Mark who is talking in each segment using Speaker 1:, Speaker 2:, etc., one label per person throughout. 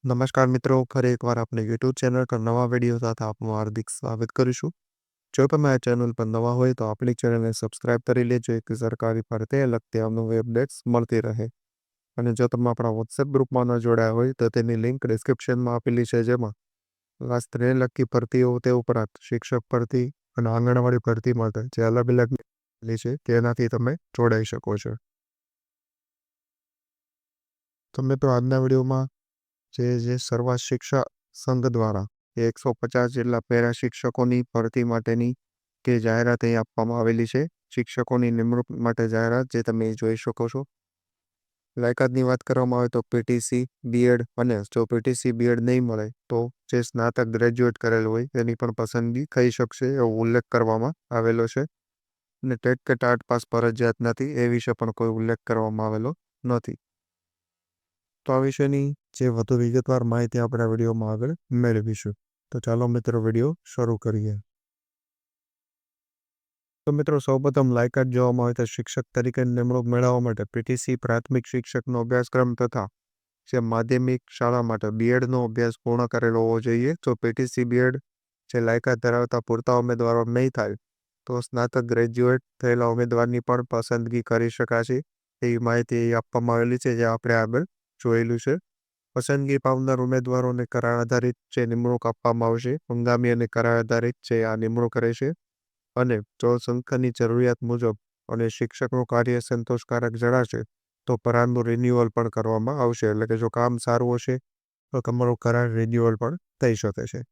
Speaker 1: નમસ્કાર મિત્રો, ફરી એકવાર આપણે યુટ્યુબ ચેનલ પર નવા વિડીયો સાથે આપનું હાર્દિક સ્વાગત કરીશું। જો તમે આ ચેનલ પર નવા હોય તો આપણી ચેનલને સબસ્ક્રાઇબ કરી લેજો, એક સરકારી ભરતી લગતી અવનવી અપડેટ્સ મળતી રહે। અને જો તમે આપણા વોટ્સએપ ગ્રુપમાં ન જોડાયા હોય તો તેની લિંક ડિસ્ક્રિપ્શનમાં આપેલી છે, જેમાં ખાસ સ્ત્રીને લગતી ભરતીઓ તે ઉપરાંત શિક્ષક ભરતી અને આંગણવાડી ભરતી માટે જે અલગ અલગ છે તેનાથી તમે જોડાઈ શકો છો। તો મિત્રો આજના વિડીયોમાં જે સર્વ શિક્ષા સંઘ દ્વારા 150 જેટલા પેરા શિક્ષકોની ભરતી માટેની કે જાહેરાત અહીં આપવામાં આવેલી છે। શિક્ષકોની નિમણૂક માટે જાહેરાત જે તમે જોઈ શકો છો। લાયકાતની વાત કરવામાં આવે તો પીટીસી બીએડ, અને જો પીટીસી બીએડ નહીં મળે તો જે સ્નાતક ગ્રેજ્યુએટ કરેલ હોય તેની પણ પસંદગી થઈ શકશે એવો ઉલ્લેખ કરવામાં આવેલો છે। અને ટેટ કે ટાટ પાસ ફરજિયાત નથી એ વિશે પણ કોઈ ઉલ્લેખ કરવામાં આવેલો નથી। તો આ વિશેની જે વધુ વિગતવાર માહિતી આપણે આ વિડીયોમાં આગળ મેળવીશું। તો ચાલો મિત્રો વિડીયો શરૂ કરીએ। તો મિત્રો સૌપ્રથમ લાયકાત જોવામાં આવે તો શિક્ષક તરીકે નિમણૂક મેળવવા માટે પીટીસી પ્રાથમિક શિક્ષકનો અભ્યાસક્રમ તથા જે માધ્યમિક શાળા માટે બીએડનો અભ્યાસ પૂર્ણ કરેલો હોવો જોઈએ। જો પીટીસી બીએડ જે લાયકાત ધરાવતા પૂરતા ઉમેદવારો નહીં થાય તો સ્નાતક ગ્રેજ્યુએટ થયેલા ઉમેદવારની પણ પસંદગી કરી શકાશે એવી માહિતી આપવામાં આવેલી છે, જે આપણે આગળ જોયેલું છે। પસંદગી પામનાર ઉમેદવારોને કરાર આધારિત જે નિમણૂક આપવામાં આવશે, હંગામી અને કરાર આધારિત જે આ નિમણૂક રહેશે। અને જો સંસ્થાની જરૂરિયાત મુજબ અને શિક્ષકનું કાર્ય સંતોષકારક જણાશે તો કરારનું રિન્યુઅલ પણ કરવામાં આવશે। એટલે કે જો કામ સારું હશે તો તમારો કરાર રિન્યુઅલ પણ થઈ શકે છે।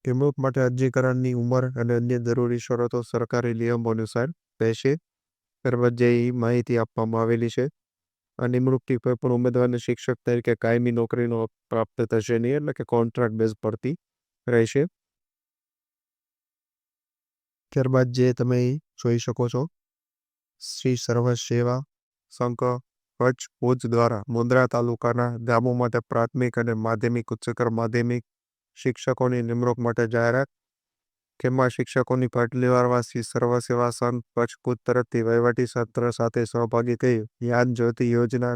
Speaker 1: નિમણૂક માટે અરજીકરણની ઉંમર અને અન્ય જરૂરી શરતો સરકારી નિયમો અનુસાર રહેશે। ત્યારબાદ જે માહિતી આપવામાં આવેલી છે, આ નિમણૂકથી કોઈ પણ ઉમેદવારને શિક્ષક તરીકે કાયમી નોકરીનો પ્રાપ્ત થશે નહીં, એટલે કે કોન્ટ્રાક્ટ બેઝ ભરતી રહેશે। ત્યારબાદ જે તમે જોઈ શકો છો, શ્રી સર્વ સેવા સંઘ કચ્છ ભુજ દ્વારા મુંદ્રા તાલુકાના ગામો માટે પ્રાથમિક અને માધ્યમિક ઉચ્ચતર માધ્યમિક શિક્ષકોની નિમણૂક માટે જાહેરાત, જેમાં શિક્ષકોની ભરતી લેવા શ્રી સર્વ સેવા સંઘ કચ્છ ભુજ તરફથી વહીવટી તંત્ર સાથે સહભાગી થઈ યાદ જ્યોતિ યોજના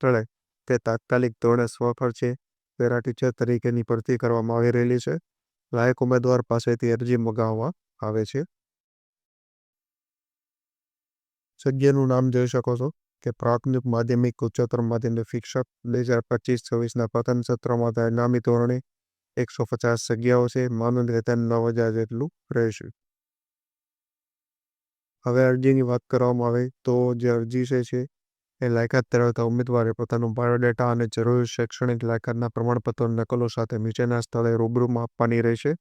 Speaker 1: તળે તે તાત્કાલિક ધોરણે સ્વખર્ચે પેરા ટીચર તરીકેની ભરતી કરવામાં આવી રહેલી છે। લાયક ઉમેદવાર પાસેથી અરજી મંગાવવામાં આવે છે। જગ્યાનું નામ જોઈ શકો છો કે પ્રાથમિક માધ્યમિક ઉચ્ચતર માધ્યમિક શિક્ષક 2025-26ના પ્રથમ સત્રમાં નામી ધોરણે 150 જગ્યાઓ છે। માનદ વેતન 9,000 જેટલું રહેશે। હવે અરજીની વાત કરવામાં આવે તો જે અરજી છે એ લાયકાત ધરાવતા ઉમેદવારે પોતાનું બાયોડેટા અને જરૂરી શૈક્ષણિક લાયકાતના પ્રમાણપત્રો નકલો સાથે નીચેના સ્થળે રૂબરૂમાં આપવાની રહેશે।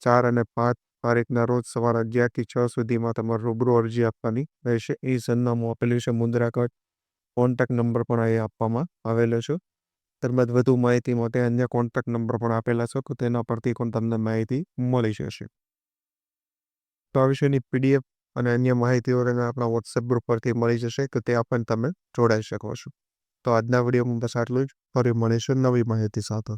Speaker 1: 4 અને 5 તારીખના રોજ સવારે 11 થી 6 સુધીમાં તમારે રૂબરૂ અરજી આપવાની રહેશે। એ સરનામું આપેલું છે મુંદ્રા કચ્છ, કોન્ટેક્ટ નંબર પણ અહીં આપવામાં આવેલો છે। ત્યારબાદ વધુ માહિતી માટે અન્ય કોન્ટેક્ટ નંબર પણ આપેલા છે, તો તેના પરથી પણ તમને માહિતી મળી જશે। તો આ વિશેની પીડીએફ અને અન્ય માહિતીઓ આપણા વોટ્સએપ ગ્રુપ પરથી મળી જશે, તો ત્યાં પણ તમે જોડાઈ શકો છો। તો આજના વિડીયોમાં બસ આટલું જ, ફરી મળીશું નવી માહિતી સાથે।